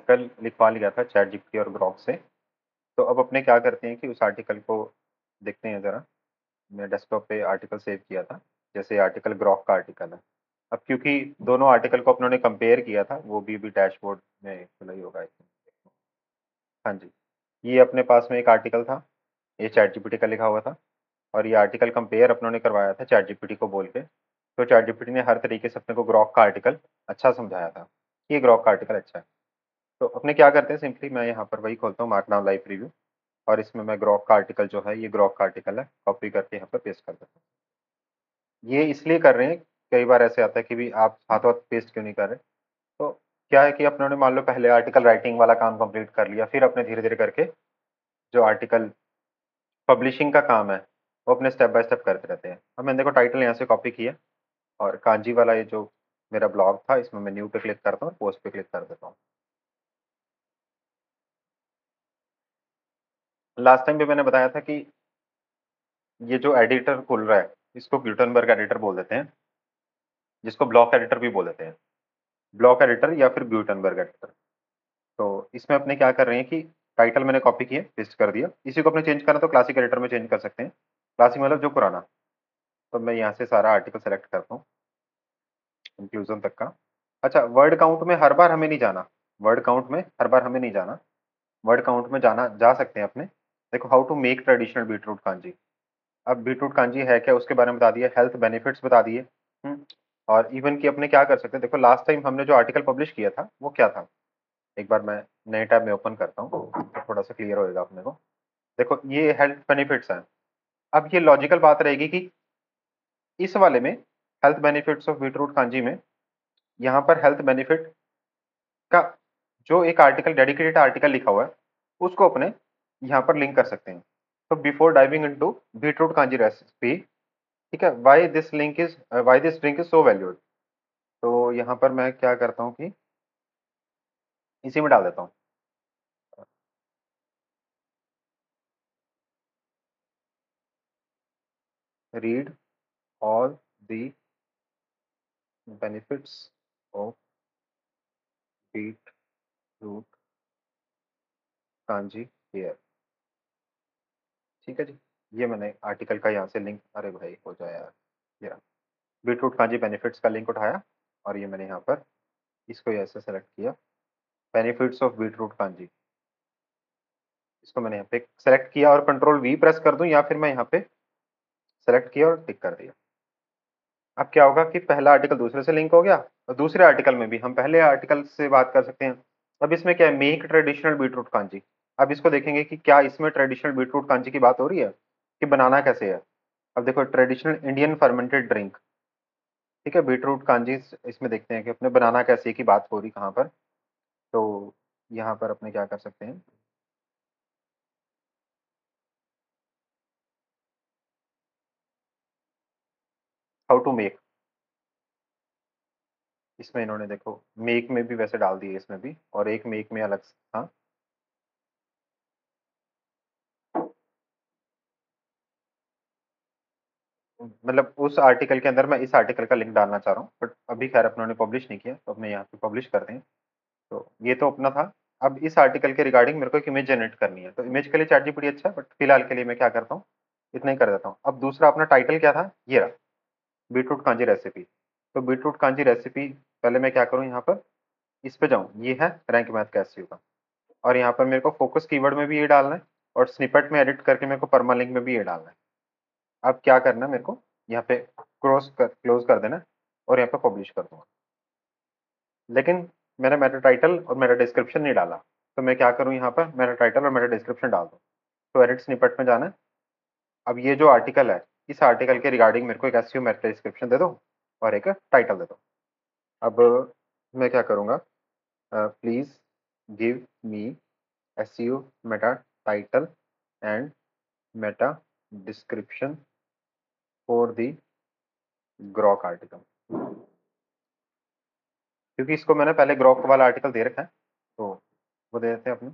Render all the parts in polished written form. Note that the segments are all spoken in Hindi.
आर्टिकल लिखवा लिया था चैट जीपीटी और ग्रॉक से। तो अब अपने क्या करते हैं कि उस आर्टिकल को देखते हैं ज़रा। मैं डेस्कटॉप पे आर्टिकल सेव किया था, जैसे आर्टिकल ग्रॉक का आर्टिकल है। अब क्योंकि दोनों आर्टिकल को अपनों ने कंपेयर किया था, वो भी डैशबोर्ड में खुला ही होगा I think। हाँ जी, ये अपने पास में एक आर्टिकल था, ये चैट जीपीटी का लिखा हुआ था, और ये आर्टिकल कंपेयर अपनों ने करवाया था चैट जीपीटी को बोल के। तो चैट जीपीटी ने हर तरीके से अपने को ग्रॉक का आर्टिकल अच्छा समझाया था, ये ग्रॉक का आर्टिकल अच्छा है। तो अपने क्या करते हैं, सिंपली मैं यहाँ पर वही खोलता हूँ, मार्कडाउन लाइव प्रीव्यू, और इसमें मैं ग्रॉक का आर्टिकल जो है, ये ग्रॉक का आर्टिकल है, कॉपी करके यहाँ पर पेस्ट कर देता हूँ। ये इसलिए कर रहे हैं, कई बार ऐसे आता है कि भी आप हाथों हाथ पेस्ट क्यों नहीं कर रहे। तो क्या है कि अपनों ने मान लो पहले आर्टिकल राइटिंग वाला काम कंप्लीट कर लिया, फिर अपने धीरे धीरे करके जो आर्टिकल पब्लिशिंग का काम है वो अपने स्टेप बाय स्टेप करते रहते हैं। अब मैंने देखो टाइटल यहाँ से कॉपी किया, और कांजी वाला ये जो मेरा ब्लॉग था, इसमें मैं न्यू पे क्लिक करता हूँ, पोस्ट पे क्लिक कर देता हूँ। लास्ट टाइम भी मैंने बताया था कि ये जो एडिटर खुल रहा है, इसको ग्यूटनबर्ग एडिटर बोल देते हैं, जिसको ब्लॉक एडिटर भी बोल देते हैं, ब्लॉक एडिटर या फिर ग्यूटनबर्ग एडिटर। तो इसमें अपने क्या कर रहे हैं कि टाइटल मैंने कॉपी किए, पेस्ट कर दिया, इसी को अपने चेंज करना तो क्लासिक एडिटर में चेंज कर सकते हैं, क्लासिक मतलब जो पुराना। तो मैं यहाँ से सारा आर्टिकल सेलेक्ट करता हूँ इंक्लूजन तक का। अच्छा, वर्ड काउंट में हर बार हमें नहीं जाना, वर्ड काउंट में हर बार हमें नहीं जाना, वर्ड काउंट में जाना जा सकते हैं अपने। देखो, how to make traditional beetroot kanji. अब बीटरूट कांजी है क्या उसके बारे में बता दिया, हेल्थ बेनिफिट्स बता दिए। और इवन कि अपने क्या कर सकते हैं, देखो लास्ट टाइम हमने जो आर्टिकल पब्लिश किया था वो क्या था, एक बार मैं नए टैब में ओपन करता हूँ तो थोड़ा सा क्लियर होएगा अपने को। देखो ये हेल्थ बेनिफिट्स हैं। अब ये लॉजिकल बात रहेगी कि इस वाले में health benefits of beetroot kanji में, यहाँ पर हेल्थ बेनिफिट का जो एक आर्टिकल डेडिकेटेड आर्टिकल लिखा हुआ है, उसको अपने यहाँ पर लिंक कर सकते हैं। तो before diving into beetroot kanji recipe, ठीक है, why this drink is so valued. तो यहाँ पर मैं क्या करता हूँ कि इसी में डाल देता हूँ, read all the benefits of beetroot kanji here. ठीक है जी, ये मैंने आर्टिकल का यहाँ से लिंक, अरे भाई हो जाए यार, ये रहा। बीटरूट कांजी बेनिफिट्स का लिंक उठाया, और ये मैंने यहाँ पर इसको ऐसे सेलेक्ट किया, बेनिफिट्स ऑफ बीटरूट कांजी, इसको मैंने यहाँ पे सेलेक्ट किया और कंट्रोल वी प्रेस कर दूं, या फिर मैं यहाँ पे सेलेक्ट किया और टिक कर दिया। अब क्या होगा कि पहला आर्टिकल दूसरे से लिंक हो गया, और दूसरे आर्टिकल में भी हम पहले आर्टिकल से बात कर सकते हैं। अब इसमें क्या है, मेक ट्रेडिशनल बीटरूट कांजी। अब इसको देखेंगे कि क्या इसमें ट्रेडिशनल बीटरूट कांजी की बात हो रही है, कि बनाना कैसे है। अब देखो, ट्रेडिशनल इंडियन फर्मेंटेड ड्रिंक, ठीक है, बीटरूट कांजी, इसमें देखते हैं कि अपने बनाना कैसे की बात हो रही कहाँ पर। तो यहाँ पर अपने क्या कर सकते हैं, हाउ टू मेक, इसमें इन्होंने देखो मेक में भी वैसे डाल दिए, इसमें भी, और एक मेक में अलग था। मतलब उस आर्टिकल के अंदर मैं इस आर्टिकल का लिंक डालना चाह रहा हूँ, बट अभी खैर अपनों ने पब्लिश नहीं किया, तो अपने यहाँ पे पब्लिश करते हैं। तो ये तो अपना था। अब इस आर्टिकल के रिगार्डिंग मेरे को एक इमेज जनरेट करनी है, तो इमेज के लिए चैट जीपीटी अच्छा है, बट फिलहाल के लिए मैं क्या करता हूँ, इतना ही कर देता हूँ। अब दूसरा अपना टाइटल क्या था, ये रहा, बीटरूट कांजी रेसिपी। तो बीटरूट कांजी रेसिपी, पहले मैं क्या करूँ, यहाँ पर इस पे जाऊँ, ये है रैंक मैथ का एसईओ का, और यहाँ पर मेरे को फोकस कीवर्ड में भी ये डालना है, और स्निपेट में एडिट करके मेरे को परमालिंक में भी ये डालना है। अब क्या करना है मेरे को, यहाँ पे क्लोज कर देना है, और यहाँ पे पब्लिश कर दूंगा। लेकिन मैंने मेटा टाइटल और मेटा डिस्क्रिप्शन नहीं डाला, तो मैं क्या करूँ, यहाँ पर मेटा टाइटल और मेटा डिस्क्रिप्शन डाल दूँ। तो एडिट स्निपेट में जाना है। अब ये जो आर्टिकल है, इस आर्टिकल के रिगार्डिंग मेरे को एक एसईओ मेटा डिस्क्रिप्शन दे दो, और एक टाइटल दे दो। अब मैं क्या करूँगा, please give me SEO Meta title and Meta description for the Grok article, क्योंकि इसको मैंने पहले ग्रॉक वाला आर्टिकल दे रखा है, तो वो दे देते हैं अपने।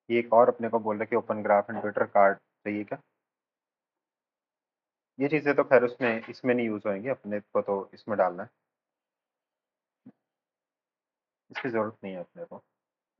ये एक और अपने को बोल रहा है कि open graph and Twitter card चाहिए क्या। ये चीज़ें तो खैर उसमें इसमें नहीं यूज़ होंगी, अपने को तो इसमें डालना है, इसकी ज़रूरत नहीं है अपने को।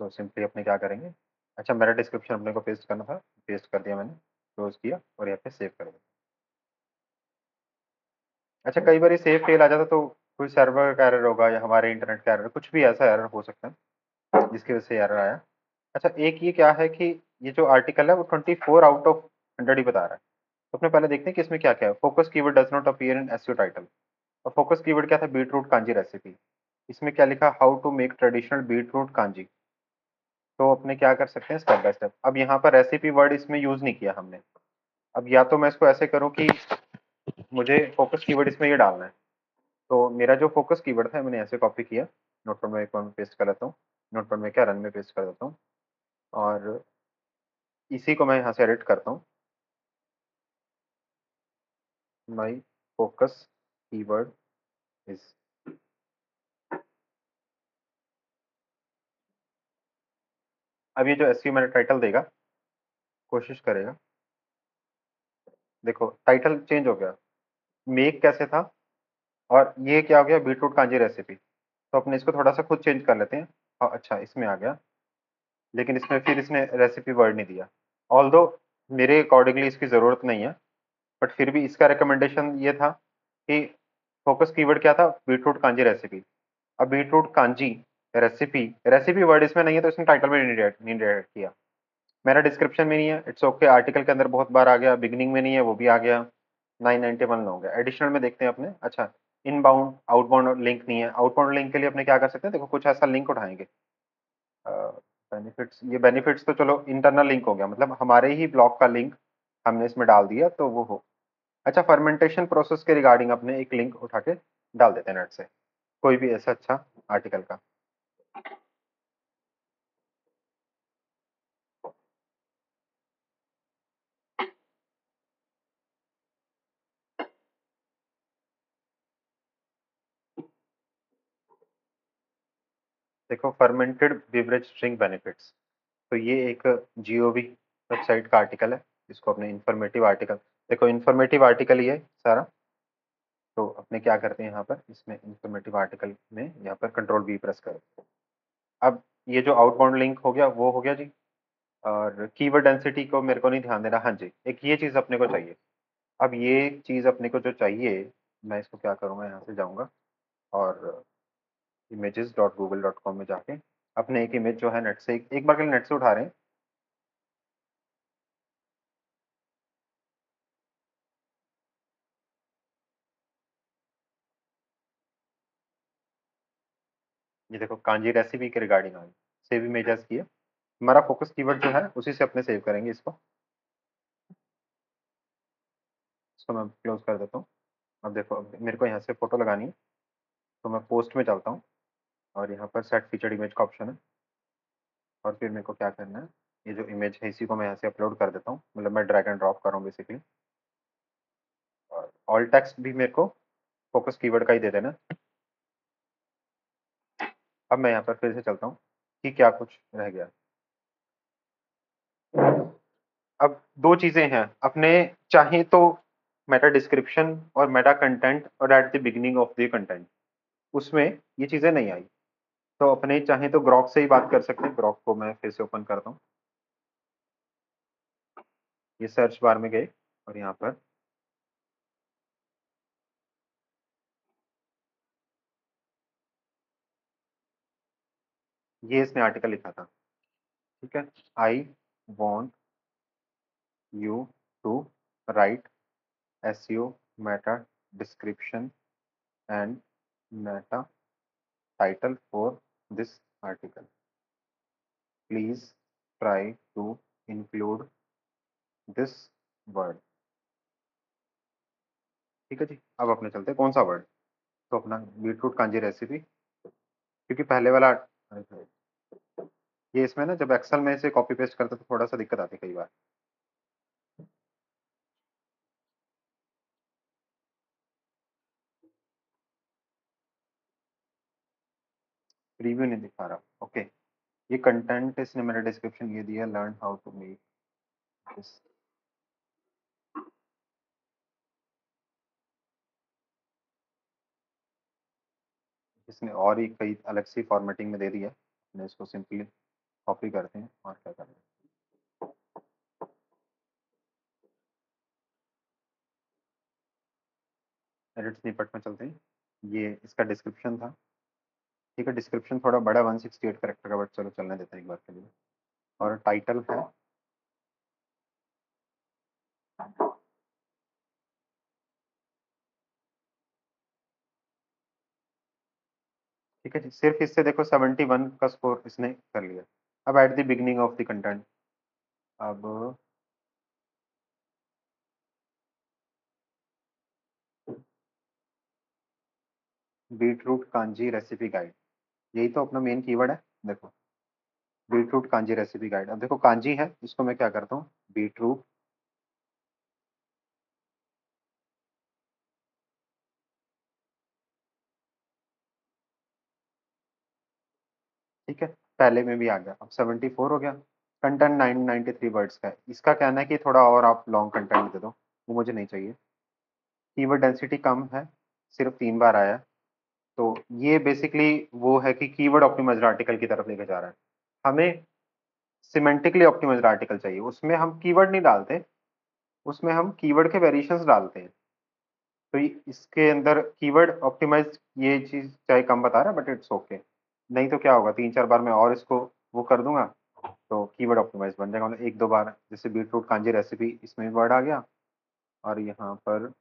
तो सिंपली अपने क्या करेंगे, अच्छा मेरा डिस्क्रिप्शन अपने को पेस्ट करना था, पेस्ट कर दिया मैंने, क्लोज किया और यहाँ पे सेव कर दिया। अच्छा कई बार सेव फेल आ जाता तो कोई सर्वर का एरर होगा या हमारे इंटरनेट का एरर, कुछ भी ऐसा एरर हो सकता है जिसकी वजह से एरर आया। अच्छा एक ये क्या है कि ये जो आर्टिकल है वो 24 आउट ऑफ 100 ही बता रहा है। तो अपने पहले देखते हैं कि इसमें क्या क्या है। Focus keyword does not appear in SEO title. और फोकस कीवर्ड क्या था, बीट रूट कांजी रेसिपी। इसमें क्या लिखा, how to make traditional beetroot kanji. तो अपने क्या कर सकते हैं स्टेप बाय स्टेप। अब यहाँ पर रेसिपी वर्ड इसमें यूज नहीं किया हमने। अब या तो मैं इसको ऐसे करूँ कि मुझे फोकस कीवर्ड इसमें ये डालना है, तो मेरा जो फोकस कीवर्ड था मैंने ऐसे कॉपी किया, नोटपैड में एक बार पेस्ट कर लेता हूँ, नोटपैड में क्या रन में पेस्ट कर देता हूँ और इसी को मैं यहाँ से एडिट करता हूँ, माई फोकस कीवर्ड इज। अब ये जो एसईओ मेरा टाइटल देगा, कोशिश करेगा, देखो टाइटल चेंज हो गया, मेक कैसे था और ये क्या हो गया, बीटरूट कांजी रेसिपी। तो अपने इसको थोड़ा सा खुद चेंज कर लेते हैं। अच्छा इसमें आ गया, लेकिन इसमें फिर इसने रेसिपी वर्ड नहीं दिया। ऑल्दो मेरे अकॉर्डिंगली इसकी ज़रूरत नहीं है, बट फिर भी इसका रिकमेंडेशन ये था कि फोकस कीवर्ड क्या था, बीटरूट कांजी रेसिपी। अब beetroot kanji recipe, recipe word इसमें नहीं है तो इसने टाइटल में नहीं डायरेक्ट किया। मेरा डिस्क्रिप्शन में नहीं है, इट्स ओके, आर्टिकल के अंदर बहुत बार आ गया, बिगनिंग में नहीं है वो भी आ गया, 991 में हो गया। एडिशनल में देखते हैं अपने, अच्छा इनबाउंड आउटबाउंड लिंक नहीं है। आउटबाउंड लिंक के लिए अपने क्या कर सकते हैं, देखो कुछ ऐसा लिंक उठाएंगे, बेनिफिट्स, ये बेनिफिट्स तो चलो इंटरनल लिंक हो गया, मतलब हमारे ही ब्लॉग का लिंक हमने इसमें डाल दिया तो वो हो। अच्छा फर्मेंटेशन प्रोसेस के रिगार्डिंग अपने एक लिंक उठा के डाल देते हैं नेट से, कोई भी ऐसा अच्छा आर्टिकल का। देखो फर्मेंटेड बेवरेज ड्रिंक बेनिफिट्स, तो ये एक जीओवी वेबसाइट का आर्टिकल है, इसको अपने इंफॉर्मेटिव आर्टिकल, देखो इंफॉर्मेटिव आर्टिकल ये सारा। तो अपने क्या करते हैं यहाँ पर, इसमें इंफॉर्मेटिव आर्टिकल में यहाँ पर कंट्रोल वी प्रेस करो। अब ये जो आउटबाउंड लिंक हो गया वो हो गया जी। और कीवर्ड डेंसिटी को मेरे को नहीं ध्यान देना, हाँ जी एक ये चीज़ अपने को चाहिए। अब ये चीज़ अपने को जो चाहिए, मैं इसको क्या करूँगा, यहाँ से जाऊँगा और images.google.com में जाके अपने एक इमेज जो है नेट से एक बार के लिए नेट से उठा रहे हैं। ये देखो कांजी रेसिपी के रिगार्डिंग आ गई, सेव इमेजेस की है। हमारा फोकस कीवर्ड जो है उसी से अपने सेव करेंगे इसको। इसको मैं क्लोज कर देता हूँ। अब देखो अब मेरे को यहाँ से फोटो लगानी है, तो मैं पोस्ट में चलता हूँ और यहाँ पर सेट फीचर्ड इमेज का ऑप्शन है। और फिर मेरे को क्या करना है, ये जो इमेज है इसी को मैं यहाँ से अपलोड कर देता हूँ, मतलब मैं ड्रैग एंड ड्रॉप कर रहा हूँ बेसिकली। और ऑल टेक्स्ट भी मेरे को फोकस कीवर्ड का ही दे देना। अब मैं यहाँ पर फिर से चलता हूँ कि क्या कुछ रह गया। अब दो चीजें हैं अपने, चाहे तो मेटा डिस्क्रिप्शन और मेटा कंटेंट और at the beginning of the content, उसमें ये चीजें नहीं आई। तो अपने चाहे तो ग्रॉक से ही बात कर सकते हैं। ग्रॉक को मैं फिर से ओपन करता हूँ, ये सर्च बार में गए और यहाँ पर ये इसने आर्टिकल लिखा था, ठीक है, I want you to write SEO meta description and meta title for this article, please try to include this word. ठीक है जी, अब अपने चलते हैं कौन सा वर्ड, तो अपना बीटरूट कांजी रेसिपी, क्योंकि पहले वाला ये इसमें ना जब एक्सेल में से कॉपी पेस्ट करते तो थोड़ा सा दिक्कत आती कई बार। रिव्यू नहीं दिखा रहा, ओके। ये कंटेंट इसने मेरा डिस्क्रिप्शन ये दिया, learn how to make this. इसने और ही कई अलग सी फॉर्मेटिंग में दे दिया, हमने इसको सिंपली कॉपी करते हैं और क्या करते हैं, एडिट स्निपेट में चलते हैं। ये इसका डिस्क्रिप्शन था। ठीक है, डिस्क्रिप्शन थोड़ा बड़ा 168 करेक्टर का, बट चलो चलने देते हैं एक बार के लिए। और टाइटल है, ठीक है जी, सिर्फ इससे देखो 71 का स्कोर इसने कर लिया। अब at the beginning of the content, अब बीटरूट कांजी रेसिपी गाइड, यही तो अपना मेन कीवर्ड है। देखो, बीटरूट कांजी रेसिपी गाइड। अब देखो कांजी है, इसको मैं क्या करता हूँ, बीटरूट ठीक है, पहले में भी आ गया। अब 74 हो गया। कंटेंट 993 वर्ड्स का है। इसका कहना है कि थोड़ा और आप लॉन्ग कंटेंट दे दो, वो मुझे नहीं चाहिए। कीवर्ड डेंसिटी कम है, सिर्फ 3 बार आया। तो ये बेसिकली वो है कि कीवर्ड ऑप्टिमाइज्ड आर्टिकल की तरफ लेके जा रहा है। हमें सिमेंटिकली ऑप्टिमाइज्ड आर्टिकल चाहिए, उसमें हम कीवर्ड नहीं डालते, उसमें हम कीवर्ड के वेरिएशंस डालते हैं। तो इसके अंदर कीवर्ड ऑप्टिमाइज ये चीज चाहे कम बता रहा है, बट इट्स ओके। नहीं तो क्या होगा, 3-4 बार मैं और इसको वो कर दूंगा, तो कीवर्ड ऑप्टिमाइज बन जाएगा। मतलब 1-2 बार, जैसे बीटरूट कांजी रेसिपी, इसमें वर्ड आ गया, और यहाँ पर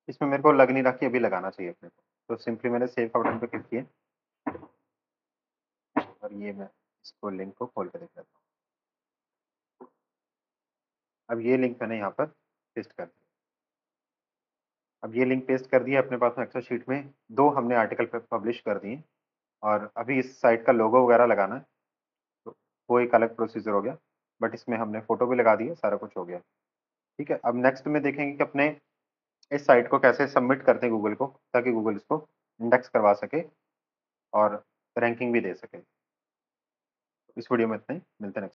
इसमें मेरे को लग नहीं रहा कि अभी लगाना चाहिए अपने को, तो सिंपली मैंने सेव का बटन पे क्लिक किया, और ये मैं इसको लिंक को खोल के देख लेता हूँ। अब ये लिंक मैंने यहाँ पर पेस्ट कर दिया। अब ये लिंक पेस्ट कर दिया अपने पास में एक्सेल शीट में, 2 हमने आर्टिकल पे पब्लिश कर दिए। और अभी इस साइट का लोगो वगैरह लगाना है, तो वो एक अलग प्रोसीजर हो गया, बट इसमें हमने फोटो भी लगा दी है, सारा कुछ हो गया। ठीक है, अब नेक्स्ट में देखेंगे कि अपने इस साइट को कैसे सबमिट करते हैं गूगल को, ताकि गूगल इसको इंडेक्स करवा सके और रैंकिंग भी दे सके। इस वीडियो में इतना ही, मिलते हैं नेक्स्ट।